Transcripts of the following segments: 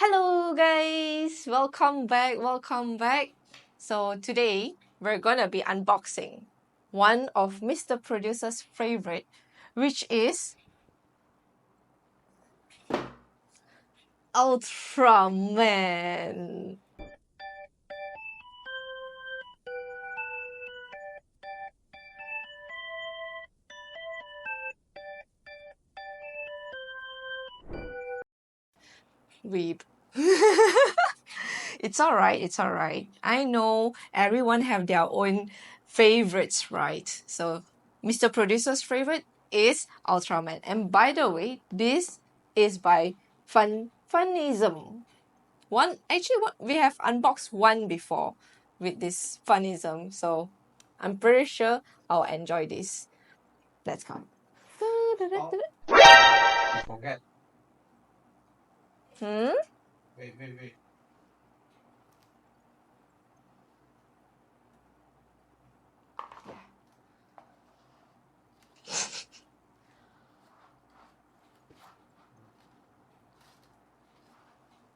Hello guys, welcome back. So today we're gonna be unboxing one of Mr. Producer's favorite, which is Ultraman. Weep. It's alright. I know everyone have their own favorites, right? So Mr. Producer's favorite is Ultraman. And by the way, this is by Funism. We have unboxed one before with this Funism, so I'm pretty sure I'll enjoy this. Let's go. You forget. Hmm? Wait.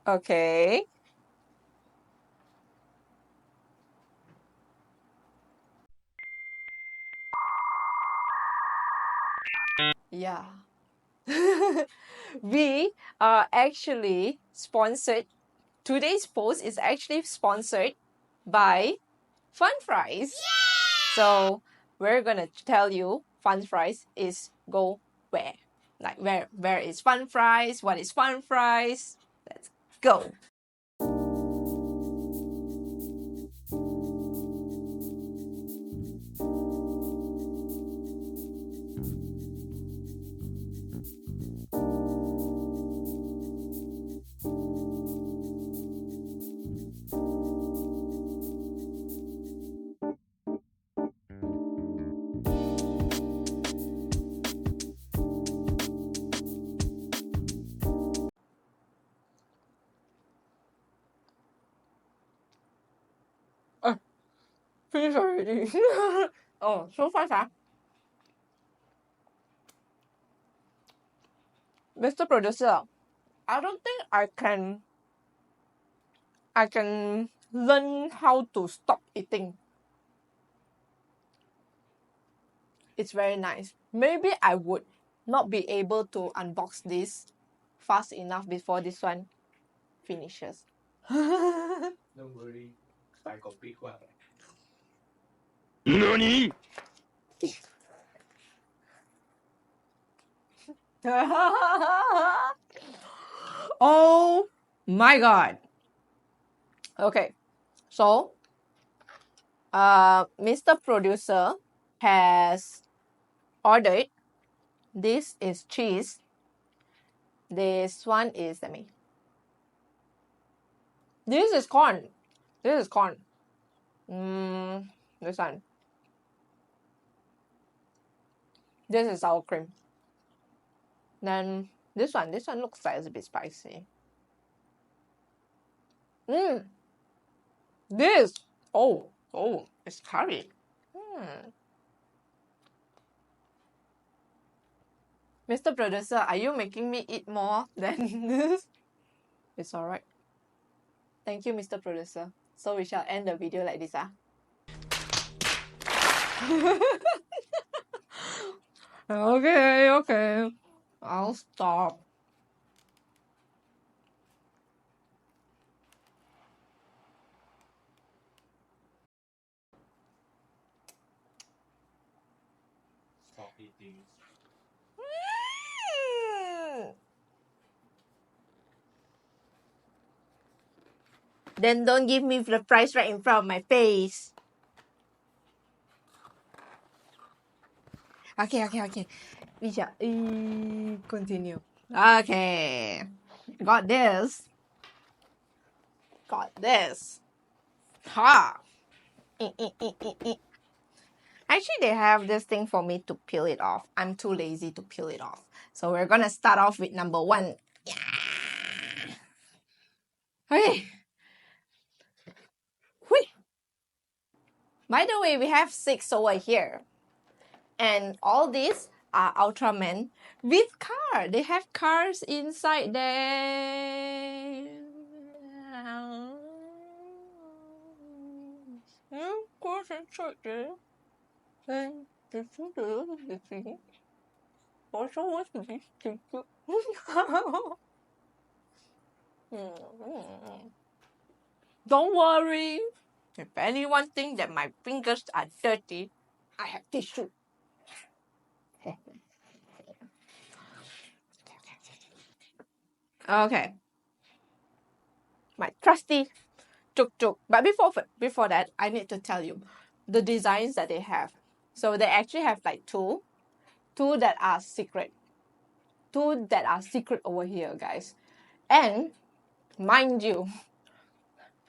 Okay. Yeah. We are actually sponsored. Today's post is actually sponsored by Fun Fries. So we're gonna tell you Fun Fries is go where. Like where is Fun Fries? What is Fun Fries? Let's go. Finish already. Oh, so fast, huh? Mr. Producer, I don't think I can learn how to stop eating. It's very nice. Maybe I would not be able to unbox this fast enough before this one finishes. Don't worry. I got big one. NANI?! Oh my god. Okay, so Mr. Producer has ordered. This is cheese. This one is, let me. This is corn. This is corn. This one. This is sour cream. Then this one looks like it's a bit spicy. This. Oh, it's curry. Mr. Producer, are you making me eat more than this? It's alright. Thank you, Mr. Producer. So we shall end the video like this, ah. Okay. I'll stop. Stop eating. Then don't give me the price right in front of my face. Okay. We shall continue. Okay. Got this. Ha! Actually, they have this thing for me to peel it off. I'm too lazy to peel it off. So we're gonna start off with number 1. Yeah. Okay. Whee. By the way, we have 6 over here. And all these are Ultraman with car. They have cars inside there. Don't worry. If anyone thinks that my fingers are dirty, I have tissue. Okay. My trusty tuk tuk. But before that, I need to tell you the designs that they have. So they actually have like two that are secret. Two that are secret over here, guys. And mind you,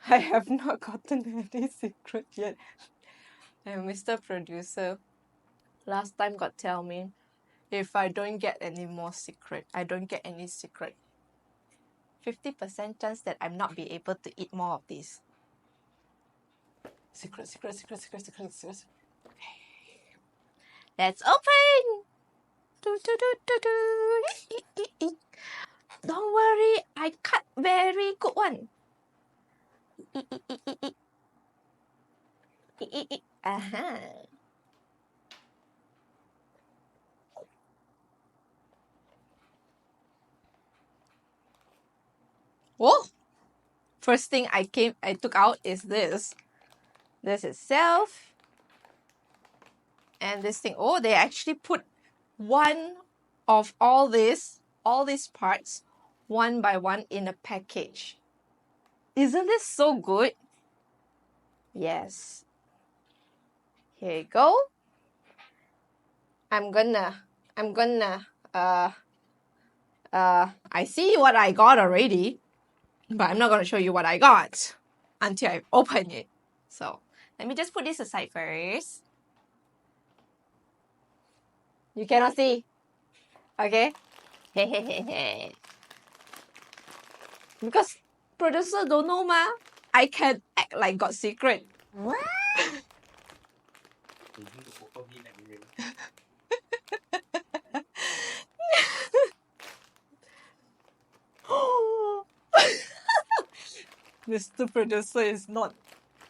I have not gotten any secret yet. And Mr. Producer last time got tell me if I don't get any more secret, I don't get any secret, 50% chance that I'm not be able to eat more of these. Secret. Okay. Let's open! Don't worry, I cut very good one. Aha. Oh, first thing I took out is this. This is self. And this thing, oh, they actually put one of all these parts one by one in a package. Isn't this so good? Yes. Here you go. I'm gonna I see what I got already, but I'm not gonna show you what I got until I open it. So let me just put this aside first. You cannot see. Okay? Because producer don't know ma. I can act like got secret. What? Mr. Producer is not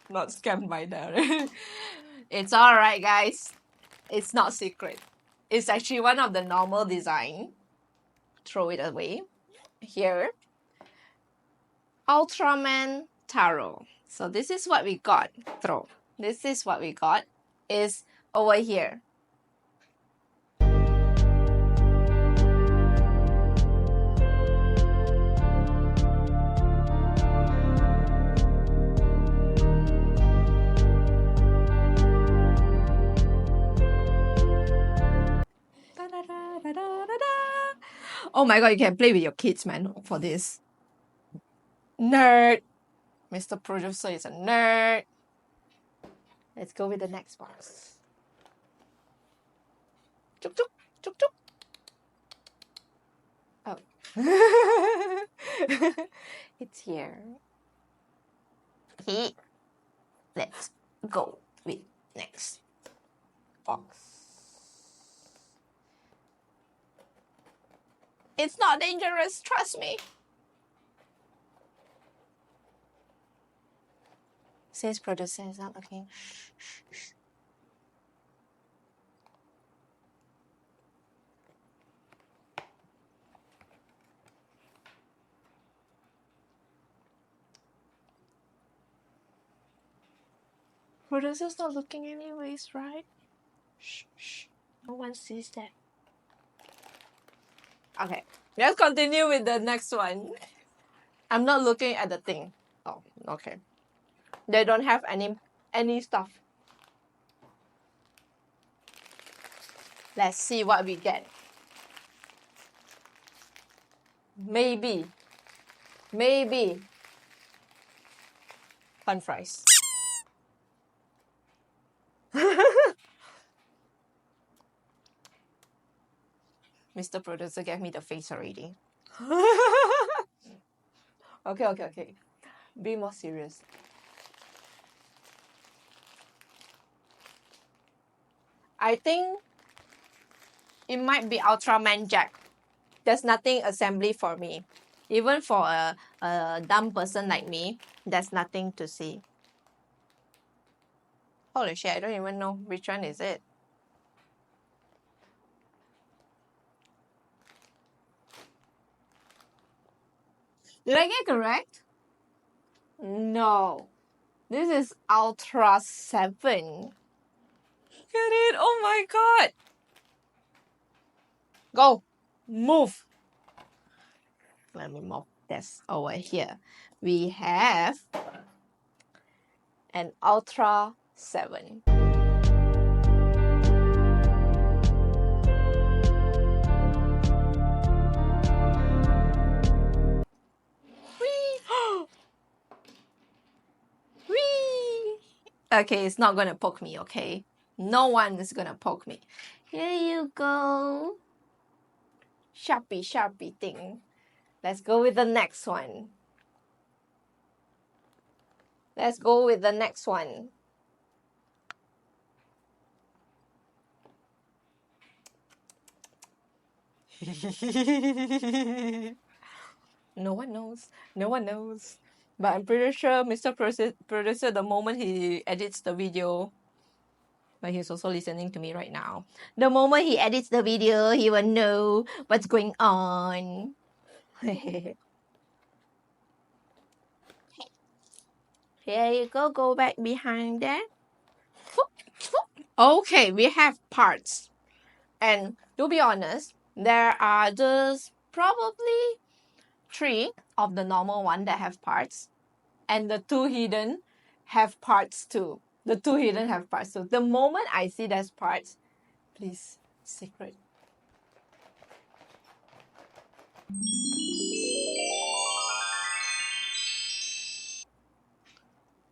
scammed by that. It's alright, guys. It's not secret. It's actually one of the normal design. Throw it away. Here. Ultraman Taro. So this is what we got. Throw. This is what we got. Is over here. Oh my god, you can play with your kids, man, for this. Nerd. Mr. Producer is a nerd. Let's go with the next box. Chuk chuk, chuk chuk. Oh. It's here. Okay. Let's go with next box. It's not dangerous, trust me. Says producer is not looking. Producer's not looking anyways, right? Shh. No one sees that. Okay, let's continue with the next one. I'm not looking at the thing. Oh, okay. They don't have any stuff. Let's see what we get. Maybe. Fun fries. Mr. Producer gave me the face already. Okay. Be more serious. I think it might be Ultraman Jack. There's nothing assembly for me. Even for a dumb person like me, there's nothing to see. Holy shit, I don't even know which one is it. Did I get correct? No. This is Ultra 7. Get it? Oh my god. Go. Move. Let me move this over here. We have an Ultra 7. Whee! Whee! Okay, it's not gonna poke me, okay? No one is gonna poke me. Here you go. Sharpie, sharpie thing. Let's go with the next one. Let's go with the next one. No one knows. No one knows. But I'm pretty sure Mr. Producer, the moment he edits the video, but he's also listening to me right now. The moment he edits the video, he will know what's going on. Here you go. Go back behind that. Okay, we have parts. And to be honest, there are just probably 3 of the normal one that have parts. And the 2 hidden have parts too. The 2 hidden have parts too. The moment I see there's parts, please, secret.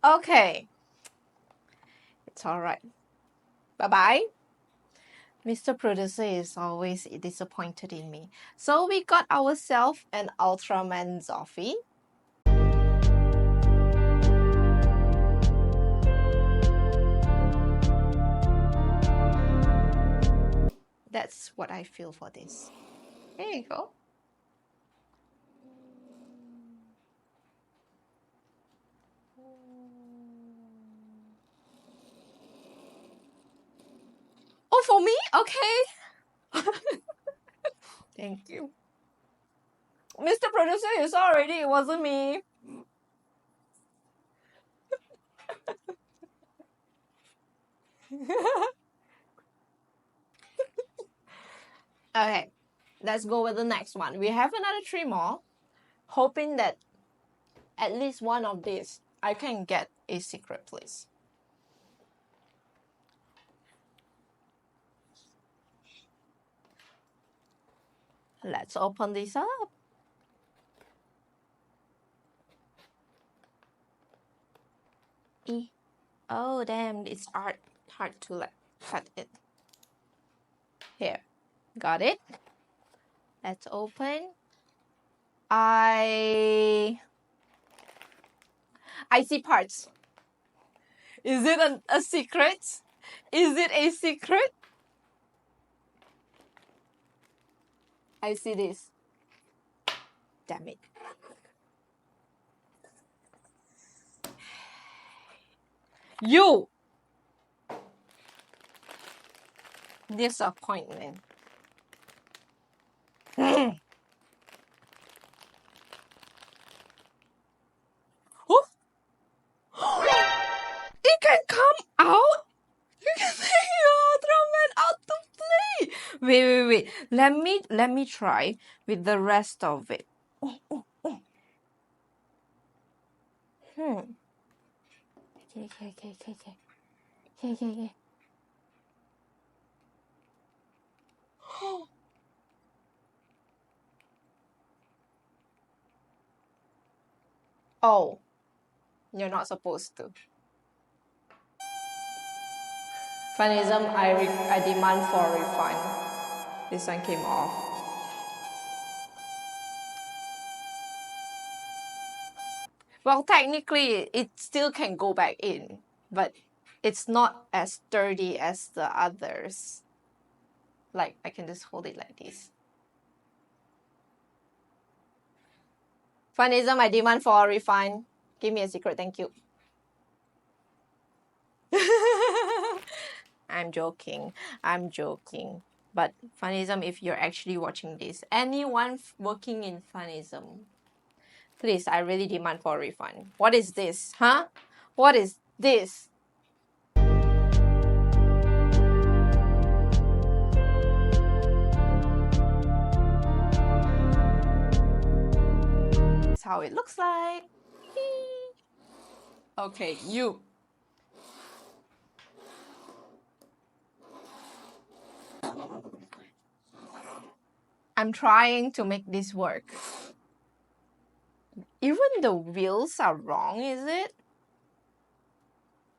Okay. It's alright. Bye-bye. Mr. Producer is always disappointed in me. So we got ourselves an Ultraman Zoffy. That's what I feel for this. Here you go. Oh, for me? Okay. Thank you. Mr. Producer, you saw already, it wasn't me. Okay, let's go with the next one. We have another 3 more, hoping that at least one of these I can get a secret, please. Let's open this up. Oh damn, it's hard to cut it. Here, got it. Let's open. I see parts. Is it a secret? Is it a secret? I see this. Damn it. You! Disappointment. Oh! It can come out? You can take your Ultraman out to play! Wait. Let me try with the rest of it. Okay. Oh, you're not supposed to. Funism, I demand for a refund. This one came off. Well, technically, it still can go back in, but it's not as sturdy as the others. Like, I can just hold it like this. Funism, I demand for a refund. Give me a secret, thank you. I'm joking. I'm joking. But funism, if you're actually watching this, anyone working in funism, please, I really demand for a refund. What is this, huh? What is this? That's how it looks like. Okay, you. I'm trying to make this work. Even the wheels are wrong, is it?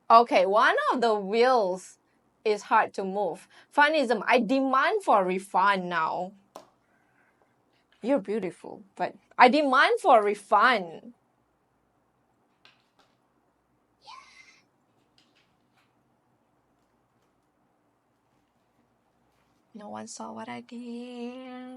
Okay, one of the wheels is hard to move. Funism, I demand for a refund now. You're beautiful, but I demand for a refund. No one saw what I did.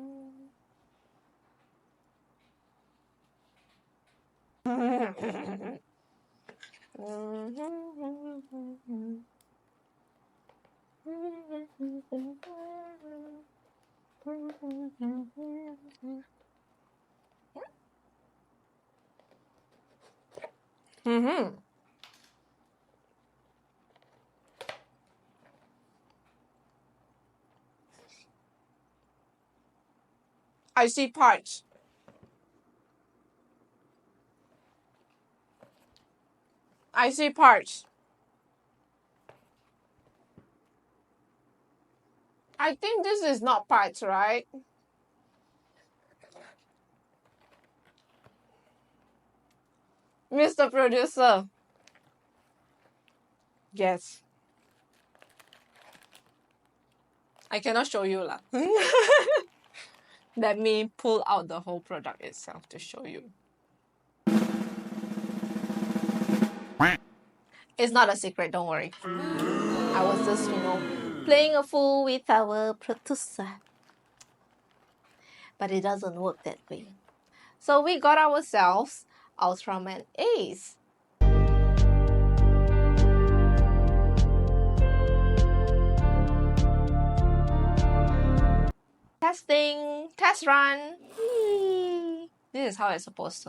I see parts. I see parts. I think this is not parts, right? Mr. Producer. Yes. I cannot show you lah. Let me pull out the whole product itself to show you. It's not a secret, don't worry. I was just, playing a fool with our producer. But it doesn't work that way. So we got ourselves Ultraman Ace. Testing, test run. Whee! This is how it's supposed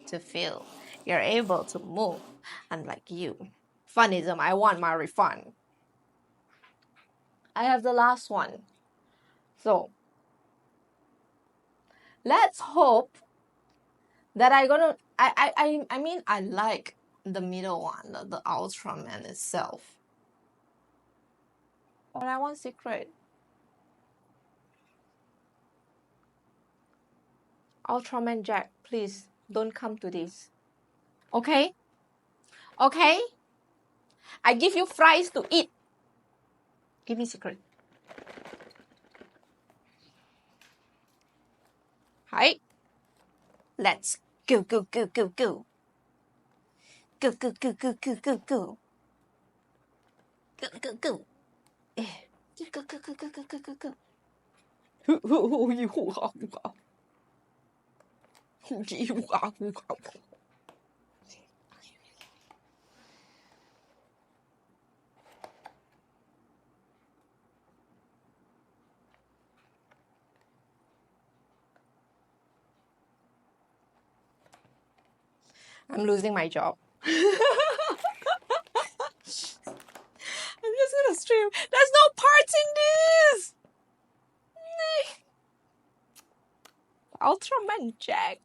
to feel. You're able to move, unlike you. Funism, I want my refund. I have the last one. So, let's hope that I like the middle one, the Ultraman itself. But I want secret. Ultraman Jack, please don't come to this. Okay? Okay? I give you fries to eat. Give me secret. Hi. Let's go, go, go, go, go. Go, go, go, go, go, go, go. Go, go, go. Go, go, go, go, go, go, go, go. I'm losing my job. I'm just gonna stream. There's no parts in this! Ultraman Jack.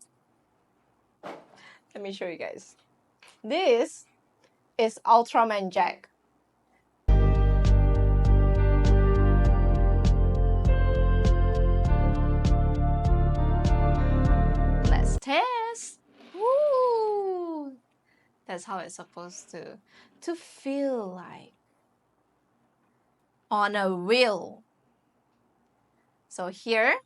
Let me show you guys. This is Ultraman Jack. Let's test. Woo! That's how it's supposed to feel like on a wheel. So here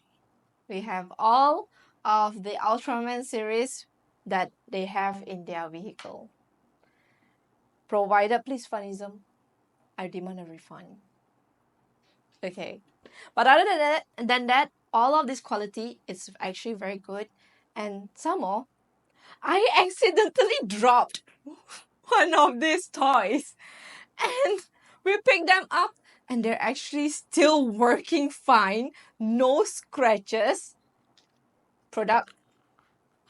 we have all of the Ultraman series that they have in their vehicle. Provided, please, Funism, I demand a refund. Okay. But other than that, all of this quality is actually very good. And some more, I accidentally dropped one of these toys. And we picked them up and they're actually still working fine, no scratches. Product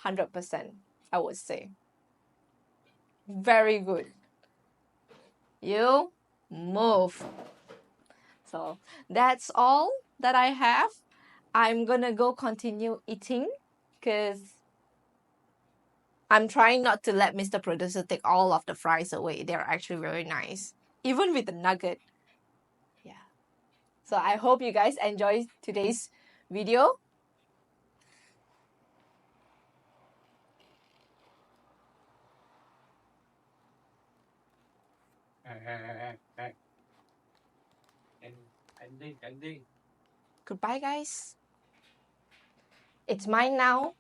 100%, I would say. Very good. You move. So that's all that I have. I'm gonna go continue eating because I'm trying not to let Mr. Producer take all of the fries away. They're actually very nice, even with the nugget. Yeah. So I hope you guys enjoy today's video. Ending. Goodbye, guys. It's mine now.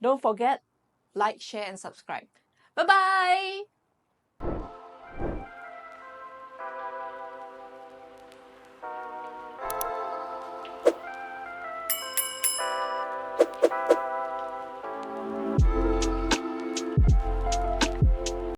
Don't forget, like, share, and subscribe. Bye bye.